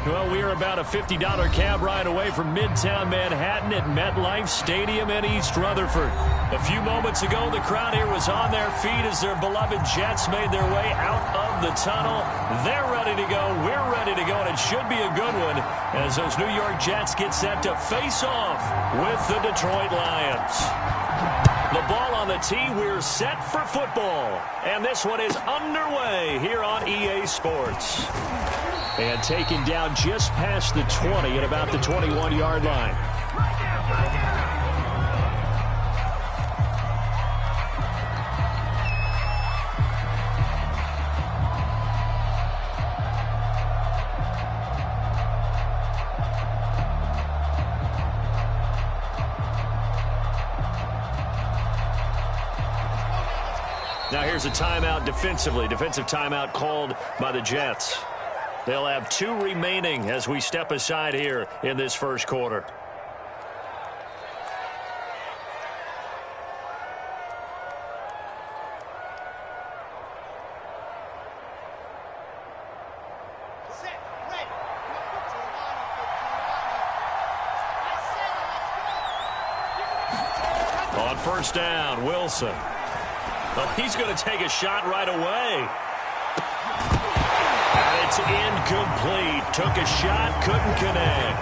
Well, we are about a $50 cab ride away from Midtown Manhattan at MetLife Stadium in East Rutherford. A few moments ago, the crowd here was on their feet as their beloved Jets made their way out of the tunnel. They're ready to go. We're ready to go, and it should be a good one as those New York Jets get set to face off with the Detroit Lions. The ball on the tee. We're set for football. And this one is underway here on EA Sports. And taken down just past the 20 at about the 21-yard line. Now here's a timeout defensively. Defensive timeout called by the Jets. They'll have 2 remaining as we step aside here in this first quarter. On first down, Wilson. Oh, he's going to take a shot right away. It's incomplete. Took a shot, couldn't connect.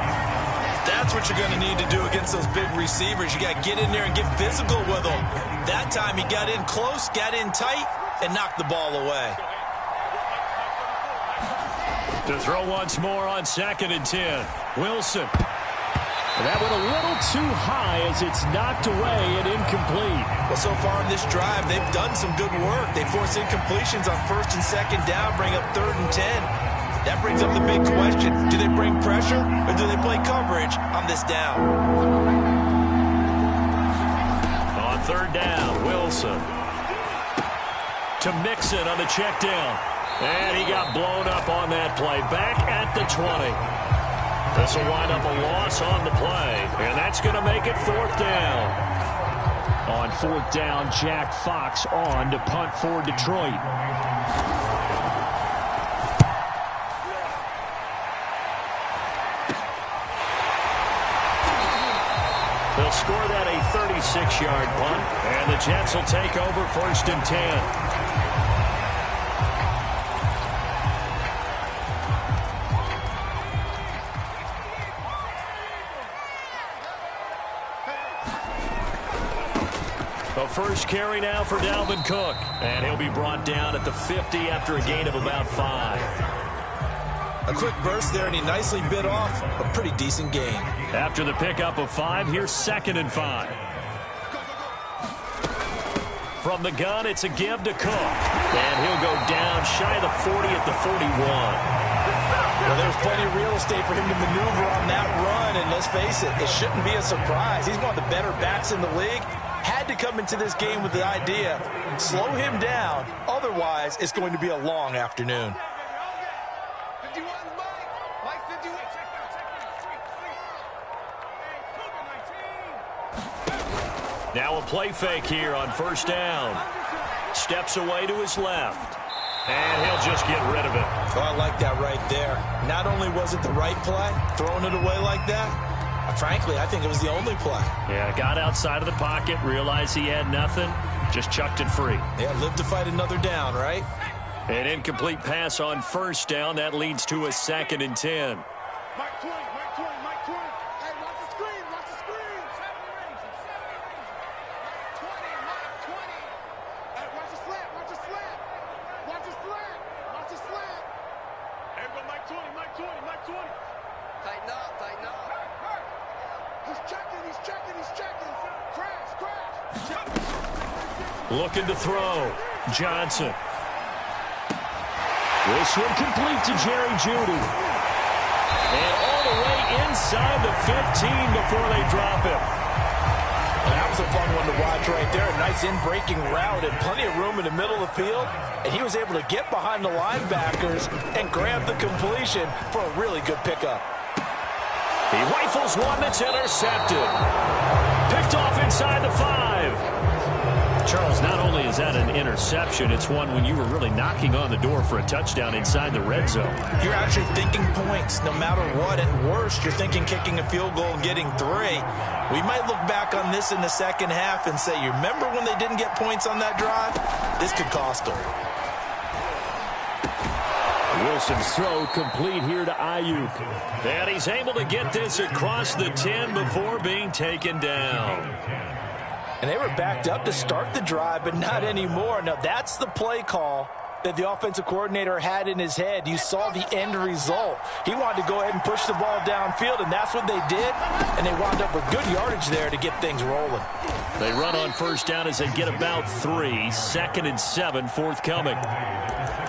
That's what you're going to need to do against those big receivers. You got to get in there and get physical with them. That time he got in close, got in tight, and knocked the ball away. To throw once more on 2nd and 10. Wilson. That went a little too high as it's knocked away and incomplete. Well, so far in this drive, they've done some good work. They force incompletions on 1st and 2nd down, bring up 3rd and 10. That brings up the big question. Do they bring pressure or do they play coverage on this down? On 3rd down, Wilson. To Mixon on the check down. And he got blown up on that play. Back at the 20. This will wind up a loss on the play, and that's going to make it 4th down. On 4th down, Jack Fox on to punt for Detroit. They'll score that a 36-yard punt, and the Jets will take over 1st and 10. First carry now for Dalvin Cook. And he'll be brought down at the 50 after a gain of about 5. A quick burst there, and he nicely bit off a pretty decent gain. After the pickup of 5, here's 2nd and 5. From the gun, it's a give to Cook. And he'll go down shy of the 40 at the 41. Well, there's plenty of real estate for him to maneuver on that run, and let's face it, it shouldn't be a surprise. He's one of the better backs in the league. Had to come into this game with the idea, slow him down, otherwise it's going to be a long afternoon. Now a play fake here on 1st down. Steps away to his left. And he'll just get rid of it. Oh, I like that right there. Not only was it the right play, throwing it away like that, frankly, I think it was the only play. Yeah, got outside of the pocket, realized he had nothing, just chucked it free. Yeah, live to fight another down, right? An incomplete pass on 1st down. That leads to a 2nd and 10. Mike 20, Mike 20, Mike 20. Hey, watch the screen, watch the screen. 20, Mike 20. Hey, watch the slant, watch the slant. Watch the slant, watch the slant. Hey, go Mike 20, Mike 20, Mike 20. Tighten up, tighten up. He's checking, he's checking, he's checking. Crash, crash. Check. Looking to throw. Johnson. This one complete to Jerry Jeudy. And all the way inside the 15 before they drop him. That was a fun one to watch right there. A nice in-breaking route and plenty of room in the middle of the field. And he was able to get behind the linebackers and grab the completion for a really good pickup. He rifles one that's intercepted. Picked off inside the 5. Charles, not only is that an interception, it's one when you were really knocking on the door for a touchdown inside the red zone. You're actually thinking points no matter what. At worst, you're thinking kicking a field goal and getting 3. We might look back on this in the second half and say, you remember when they didn't get points on that drive? This could cost them. Wilson's throw complete here to Ayuk. And he's able to get this across the 10 before being taken down. And they were backed up to start the drive, but not anymore. Now, that's the play call that the offensive coordinator had in his head. You saw the end result. He wanted to go ahead and push the ball downfield, and that's what they did. And they wound up with good yardage there to get things rolling. They run on first down as they get about 3. 2nd and 7 forthcoming.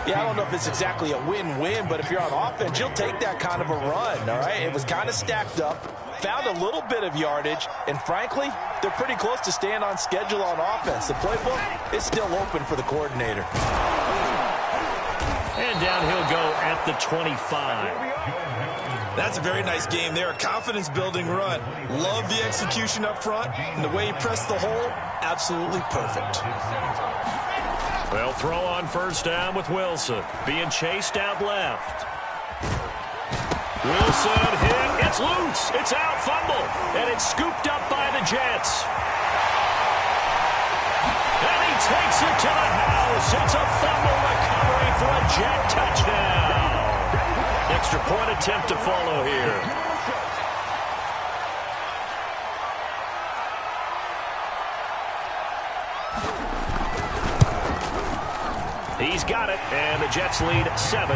Yeah, I don't know if it's exactly a win-win, but if you're on offense, you'll take that kind of a run, all right? It was kind of stacked up, found a little bit of yardage, and frankly, they're pretty close to staying on schedule on offense. The playbook is still open for the coordinator. And down he'll go at the 25. That's a very nice game there. A confidence-building run. Love the execution up front, and the way he pressed the hole, absolutely perfect. They'll throw on first down with Wilson. Being chased out left. Wilson hit. It's loose. It's out. Fumble. And it's scooped up by the Jets. And he takes it to the house. It's a fumble recovery for a Jet touchdown. Extra point attempt to follow here. He's got it, and the Jets lead 7-0.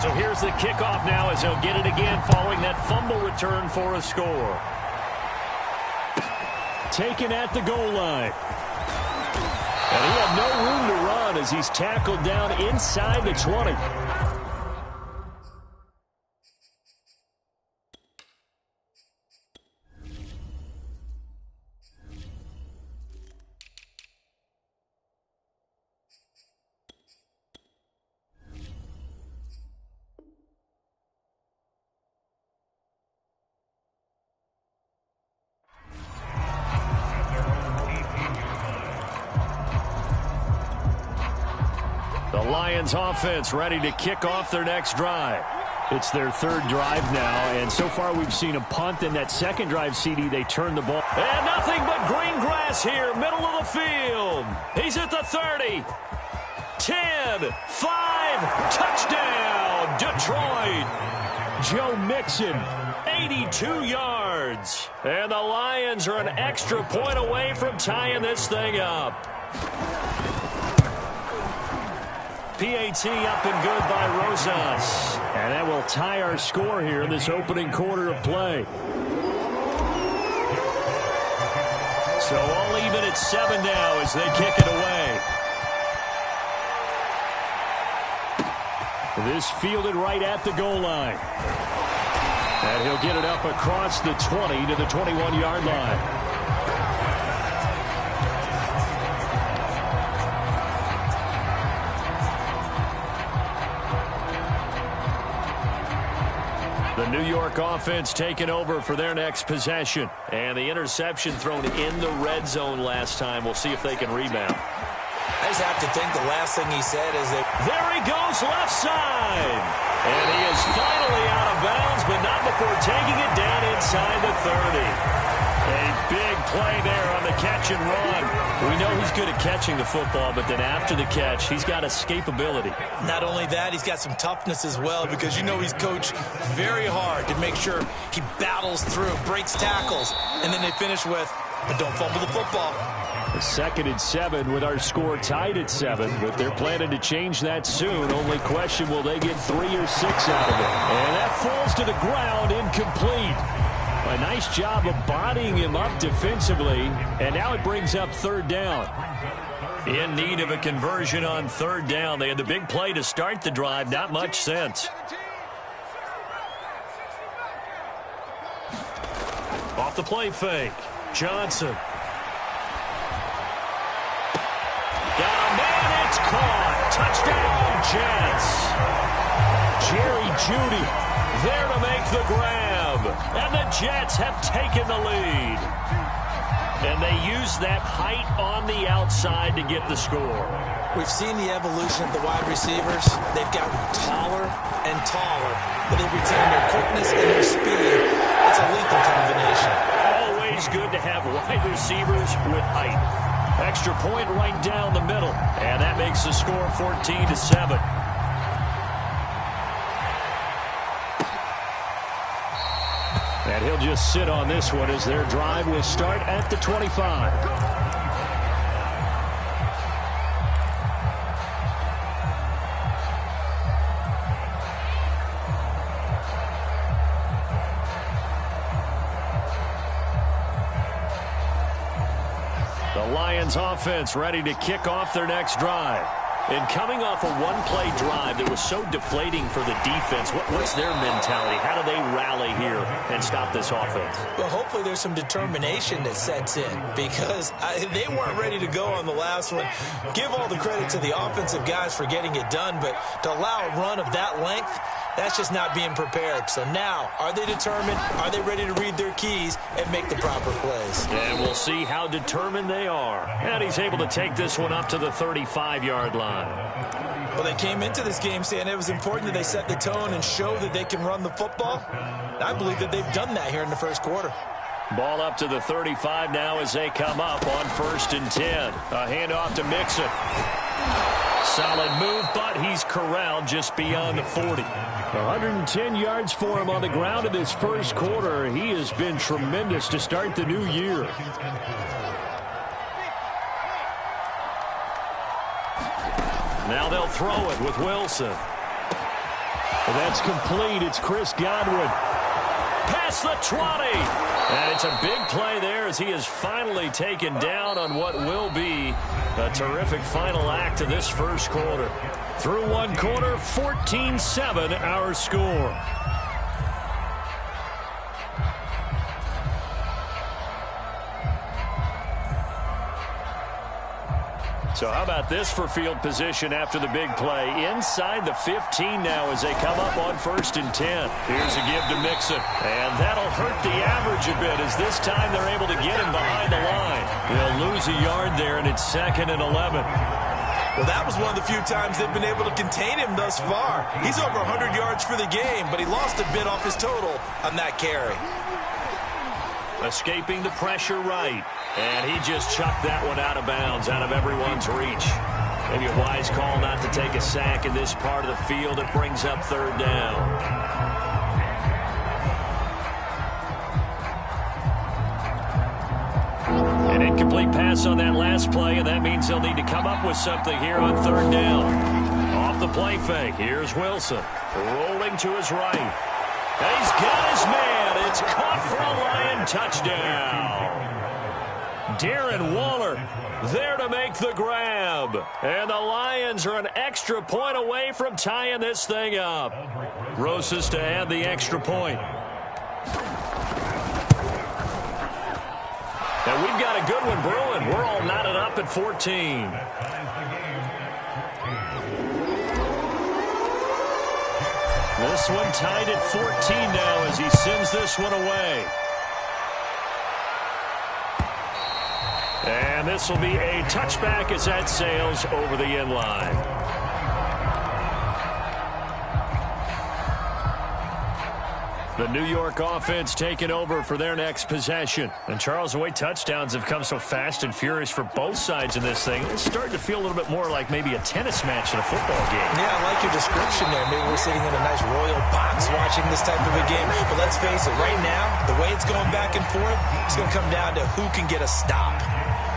So here's the kickoff now as they'll get it again following that fumble return for a score. Taken at the goal line. And he had no room to run as he's tackled down inside the 20. The Lions offense ready to kick off their next drive. It's their third drive now, and so far we've seen a punt. In that second drive, CD, they turned the ball. And nothing but green grass here, middle of the field. He's at the 30. 10, 5, touchdown, Detroit. Joe Mixon, 82 yards. And the Lions are an extra point away from tying this thing up. PAT up and good by Rosas. And that will tie our score here in this opening quarter of play. So all even at 7 now as they kick it away. This fielded right at the goal line. And he'll get it up across the 20 to the 21-yard line. The New York offense taking over for their next possession. And the interception thrown in the red zone last time. We'll see if they can rebound. I just have to think the last thing he said is that... There he goes left side. And he is finally out of bounds, but not before taking it down inside the 30. A big play there on the catch and run. We know he's good at catching the football, but then after the catch, he's got escapability. Not only that, he's got some toughness as well, because you know he's coached very hard to make sure he battles through, breaks tackles, and then they finish with, but don't fumble the football. 2nd and 7 with our score tied at 7, but they're planning to change that soon. Only question, will they get 3 or 6 out of it? And that falls to the ground, incomplete. A nice job of bodying him up defensively, and now it brings up 3rd down. In need of a conversion on 3rd down. They had the big play to start the drive, not much sense. Off the play fake, Johnson. Jets. Jerry Jeudy there to make the grab. And the Jets have taken the lead. And they use that height on the outside to get the score. We've seen the evolution of the wide receivers. They've gotten taller and taller, but they've retained their quickness and their speed. It's a lethal combination. Always good to have wide receivers with height. Extra point right down the middle, and that makes the score 14-7. And he'll just sit on this one as their drive will start at the 25. The Lions offense ready to kick off their next drive. And coming off a one-play drive that was so deflating for the defense, what's their mentality? How do they rally here and stop this offense? Well, hopefully there's some determination that sets in because they weren't ready to go on the last one. Give all the credit to the offensive guys for getting it done, but to allow a run of that length, that's just not being prepared. So now, are they determined? Are they ready to read their keys and make the proper plays? And we'll see how determined they are. And he's able to take this one up to the 35-yard line. Well, they came into this game saying it was important that they set the tone and show that they can run the football. I believe that they've done that here in the first quarter. Ball up to the 35 now as they come up on 1st and 10. A handoff to Mixon. Solid move, but he's corralled just beyond the 40. 110 yards for him on the ground in this first quarter. He has been tremendous to start the new year. Now they'll throw it with Wilson. That's complete. It's Chris Godwin. Past the 20. And it's a big play there as he is finally taken down on what will be a terrific final act of this first quarter. Through one quarter, 14-7 our score. So how about this for field position after the big play? Inside the 15 now as they come up on 1st and 10. Here's a give to Mixon. And that'll hurt the average a bit as this time they're able to get him behind the line. They'll lose a yard there, and it's 2nd and 11. Well, that was one of the few times they've been able to contain him thus far. He's over 100 yards for the game, but he lost a bit off his total on that carry. Escaping the pressure right. And he just chucked that one out of bounds, out of everyone's reach. Maybe a wise call not to take a sack in this part of the field. It brings up 3rd down. An incomplete pass on that last play, and that means they'll need to come up with something here on 3rd down. Off the play fake, here's Wilson. Rolling to his right. And he's got his man. It's caught for a Lion touchdown. Darren Waller there to make the grab. And the Lions are an extra point away from tying this thing up. Rosas to add the extra point. And we've got a good one brewing. We're all knotted up at 14. This one tied at 14 now as he sends this one away. And this will be a touchback as that sails over the end line. The New York offense taking over for their next possession. And Charles, the way touchdowns have come so fast and furious for both sides in this thing, it's starting to feel a little bit more like maybe a tennis match than a football game. Yeah, I like your description there. Maybe we're sitting in a nice royal box watching this type of a game. But let's face it, right now, the way it's going back and forth, it's going to come down to who can get a stop.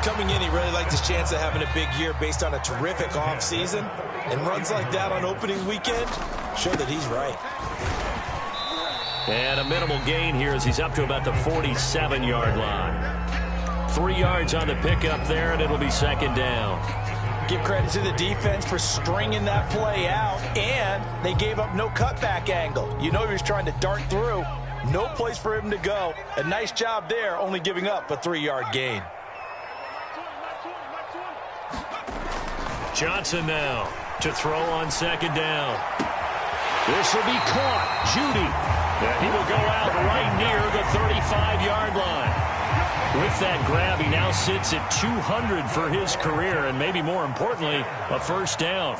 Coming in, he really liked his chance of having a big year based on a terrific offseason. And runs like that on opening weekend show that he's right. And a minimal gain here as he's up to about the 47-yard line. 3 yards on the pickup there, and it'll be 2nd down. Give credit to the defense for stringing that play out, and they gave up no cutback angle. You know he was trying to dart through. No place for him to go. A nice job there, only giving up a 3-yard gain. Johnson now to throw on second down. This will be caught. Judy. And he will go out right near the 35-yard line. With that grab, he now sits at 200 for his career, and maybe more importantly, a first down.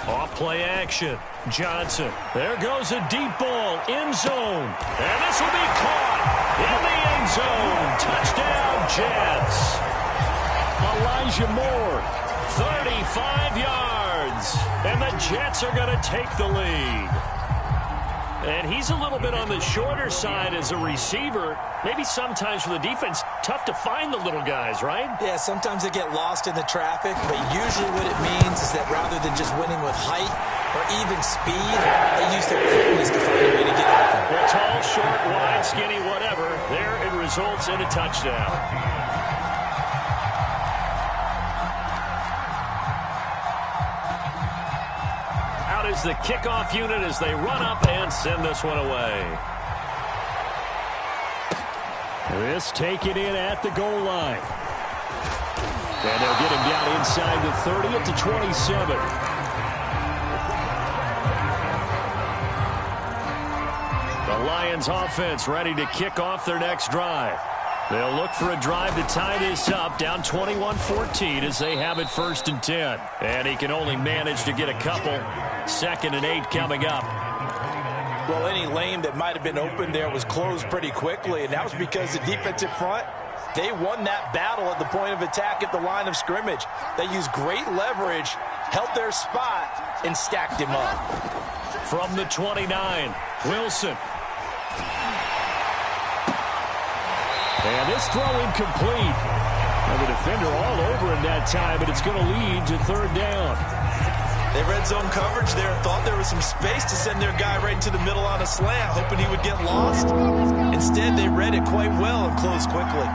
Off play action. Johnson. There goes a deep ball. End zone. And this will be caught in the end zone. Touchdown, Jets. Elijah Moore, 35 yards. And the Jets are going to take the lead. And he's a little bit on the shorter side as a receiver. Maybe sometimes for the defense, tough to find the little guys, right? Yeah, sometimes they get lost in the traffic, but usually what it means is that rather than just winning with height or even speed, they use their quickness to find a way to get open. Well, tall, short, wide, skinny, whatever, there it results in a touchdown. Is the kickoff unit as they run up and send this one away. This taken in at the goal line. And they'll get him down inside the 30 at the 27. The Lions offense ready to kick off their next drive. They'll look for a drive to tie this up, down 21-14 as they have it 1st and 10. And he can only manage to get a couple. 2nd and 8 coming up. Well, any lane that might have been open there was closed pretty quickly, and that was because the defensive front, they won that battle at the point of attack at the line of scrimmage. They used great leverage, held their spot, and stacked him up. From the 29, Wilson. And this throw incomplete. And the defender all over him that time, but it's going to lead to 3rd down. They red zone coverage there, thought there was some space to send their guy right into the middle on a slant, hoping he would get lost. Instead, they read it quite well and closed quickly.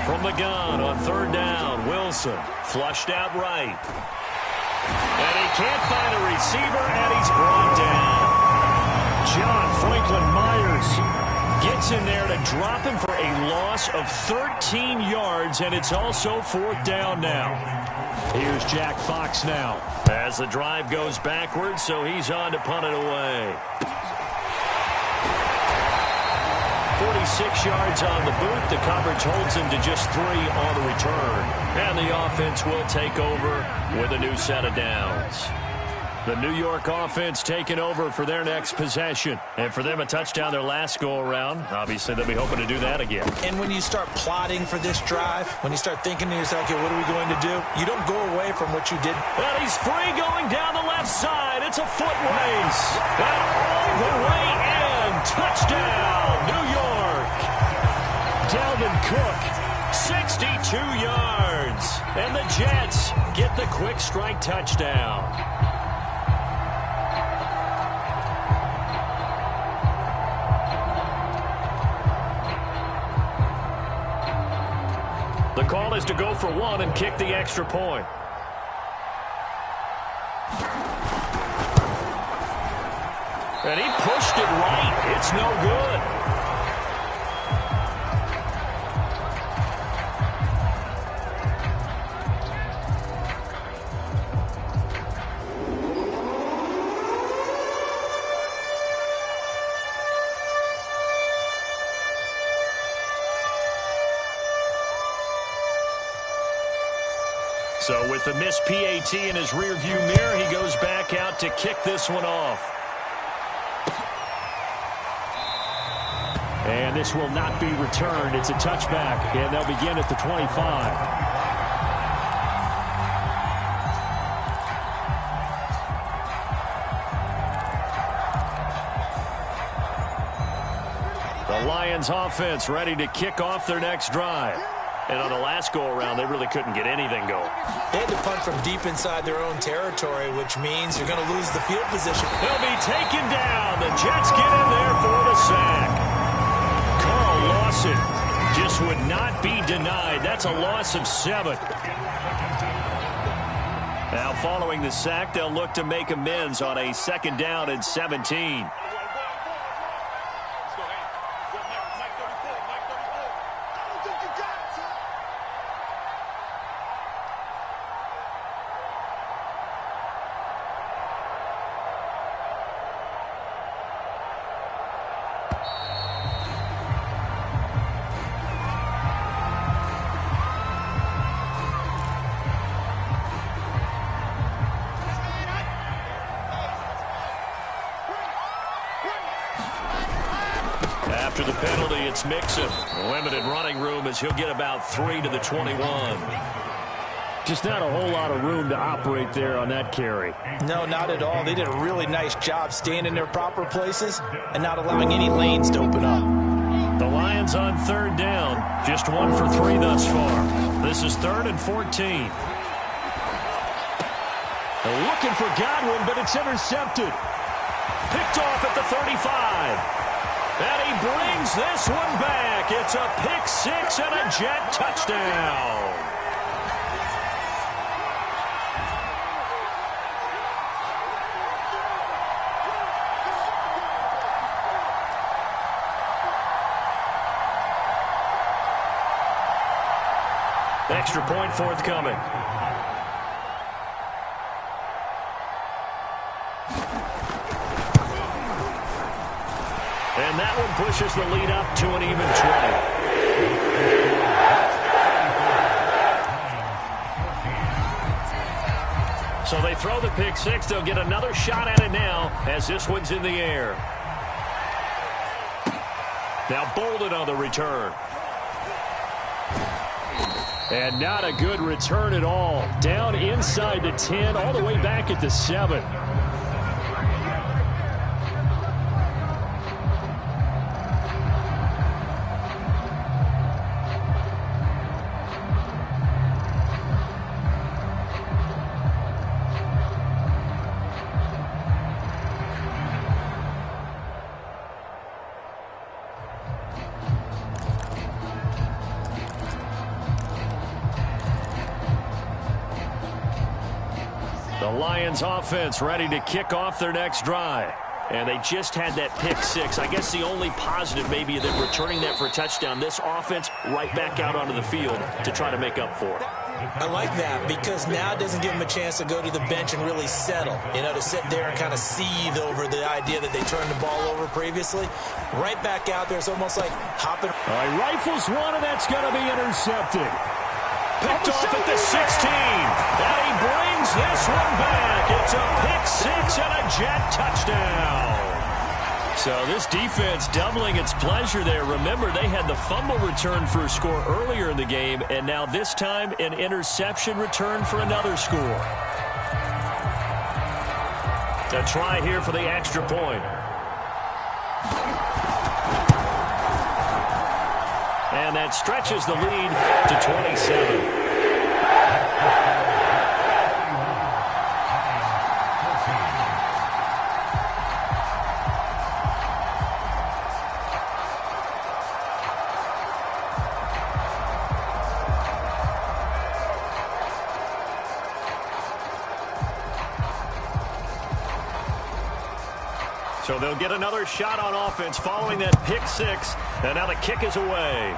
From the gun on 3rd down, Wilson flushed out right. And he can't find a receiver, and he's brought down. John Franklin Myers gets in there to drop him for a loss of 13 yards, and it's also 4th down now. Here's Jack Fox now as the drive goes backwards, so he's on to punt it away. 46 yards on the boot. The coverage holds him to just 3 on the return. And the offense will take over with a new set of downs. The New York offense taking over for their next possession. And for them, a touchdown their last go-around. Obviously, they'll be hoping to do that again. And when you start plotting for this drive, when you start thinking to yourself, okay, what are we going to do? You don't go away from what you did. And he's free going down the left side. It's a foot race. And all the way in. Touchdown, New York. Dalvin Cook, 62 yards. And the Jets get the quick strike touchdown. The call is to go for 1 and kick the extra point. And he pushed it right. It's no good. So with the missed PAT in his rearview mirror, he goes back out to kick this one off. And this will not be returned. It's a touchback, and they'll begin at the 25. The Lions offense ready to kick off their next drive. And on the last go-around, they really couldn't get anything going. They had to punt from deep inside their own territory, which means you're going to lose the field position. They'll be taken down. The Jets get in there for the sack. Carl Lawson just would not be denied. That's a loss of 7. Now, following the sack, they'll look to make amends on a 2nd down and 17. After the penalty, it's Mixon. Limited running room as he'll get about 3 to the 21. Just not a whole lot of room to operate there on that carry. No, not at all. They did a really nice job staying in their proper places and not allowing any lanes to open up. The Lions on third down. Just 1 for 3 thus far. This is 3rd and 14. They're looking for Godwin, but it's intercepted. Picked off at the 35. And he brings this one back. It's a pick 6 and a Jet touchdown. Extra point forthcoming. And that one pushes the lead up to an even 20. So they throw the pick 6. They'll get another shot at it now as this one's in the air. Now Bolden on the return. And not a good return at all. Down inside the 10, all the way back at the 7. Lions offense ready to kick off their next drive. And they just had that pick 6. I guess the only positive maybe of them returning that for a touchdown. This offense right back out onto the field to try to make up for it. I like that because now it doesn't give them a chance to go to the bench and really settle. You know, to sit there and kind of seethe over the idea that they turned the ball over previously. Right back out there, it's almost like hopping. All right, rifles one, and that's going to be intercepted. Picked off at the 16. And he brings this one back. It's a pick 6 and a Jet touchdown. So this defense doubling its pleasure there. Remember, they had the fumble return for a score earlier in the game, and now this time an interception return for another score. A try here for the extra point. And that stretches the lead to 27. So they'll get another shot on offense following that pick 6. And now the kick is away.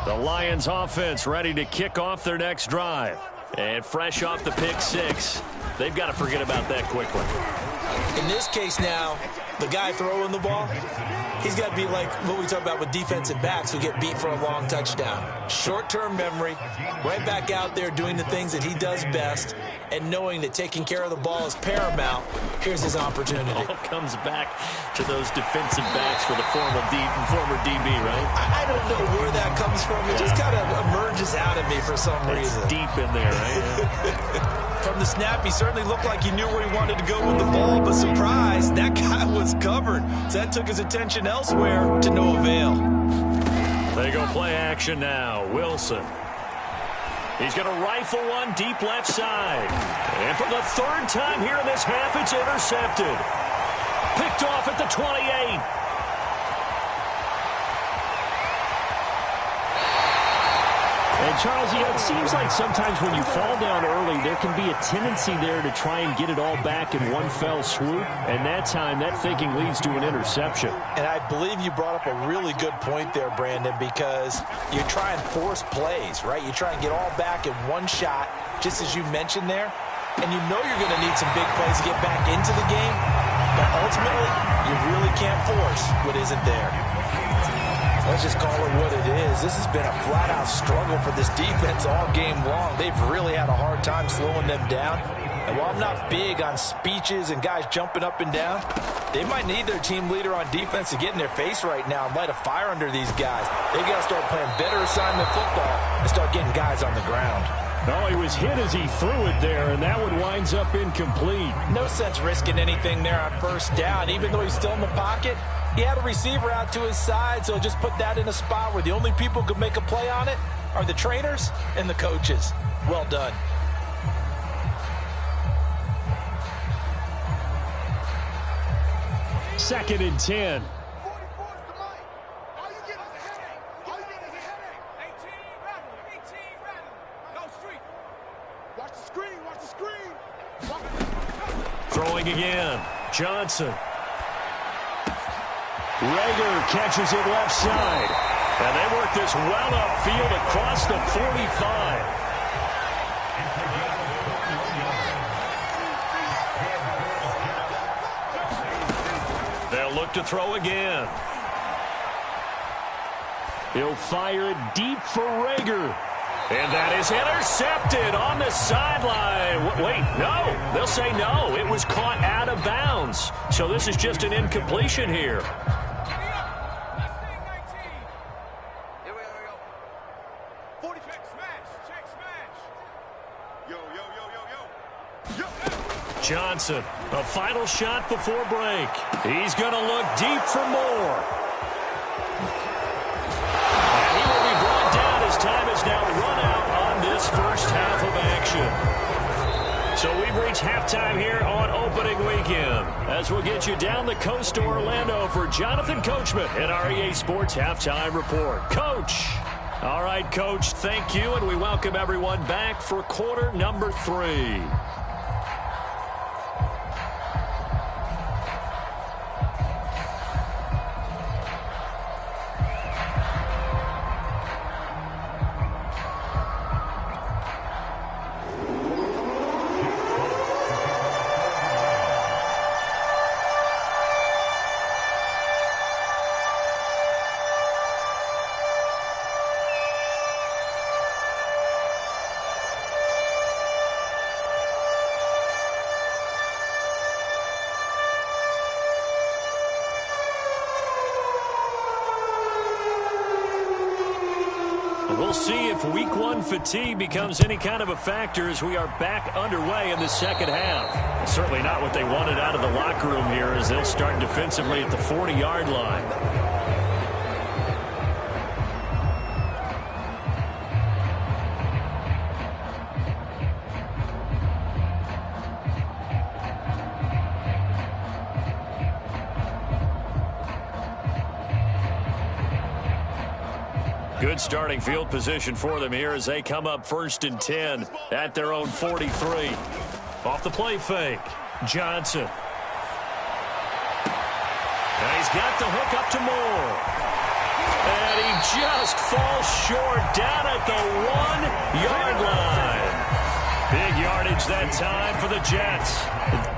The Lions offense ready to kick off their next drive. And fresh off the pick 6. They've got to forget about that quickly. In this case now, the guy throwing the ball, he's got to be like what we talk about with defensive backs who get beat for a long touchdown. Short-term memory, right back out there doing the things that he does best, and knowing that taking care of the ball is paramount. Here's his opportunity. All comes back to those defensive backs for the former DB, right? I don't know where that comes from. It just kind of emerges out of me for some reason. It's deep in there, right? From the snap, he certainly looked like he knew where he wanted to go with the ball, but surprise, that guy was covered. So that took his attention elsewhere to no avail. They go play action now. Wilson. He's going to rifle one deep left side. And for the 3rd time here in this half, it's intercepted. Picked off at the 28. And Charles, you know, it seems like sometimes when you fall down early, there can be a tendency there to try and get it all back in one fell swoop. And that time, that thinking leads to an interception. And I believe you brought up a really good point there, Brandon, because you try and force plays, right? You try and get all back in one shot, just as you mentioned there. And you know you're going to need some big plays to get back into the game. But ultimately, you really can't force what isn't there. Let's just call it what it is. This has been a flat-out struggle for this defense all game long. They've really had a hard time slowing them down. And while I'm not big on speeches and guys jumping up and down, they might need their team leader on defense to get in their face right now and light a fire under these guys. They've got to start playing better assignment football and start getting guys on the ground. Oh, he was hit as he threw it there, and that one winds up incomplete. No sense risking anything there on first down. Even though he's still in the pocket, he had a receiver out to his side, so just put that in a spot where the only people who could make a play on it are the trainers and the coaches. Well done. Second and 10. Throwing again. Johnson. Reagor catches it left side. And they work this well upfield across the 45. They'll look to throw again. He'll fire it deep for Reagor. And that is intercepted on the sideline. Wait, no. They'll say no. It was caught out of bounds. So this is just an incompletion here. Johnson, a final shot before break. He's going to look deep for more. And he will be brought down as time is now run out on this first half of action. So we've reached halftime here on opening weekend. As we'll get you down the coast to Orlando for Jonathan Coachman in our EA Sports Halftime Report. Coach. All right, Coach, thank you, and we welcome everyone back for quarter number 3. We'll see if week 1 fatigue becomes any kind of a factor as we are back underway in the second half. Certainly not what they wanted out of the locker room here as they'll start defensively at the 40-yard line. Good starting field position for them here as they come up 1st and 10 at their own 43. Off the play fake. Johnson. And he's got the hook up to Moore. And he just falls short down at the 1-yard line. Big yardage that time for the Jets.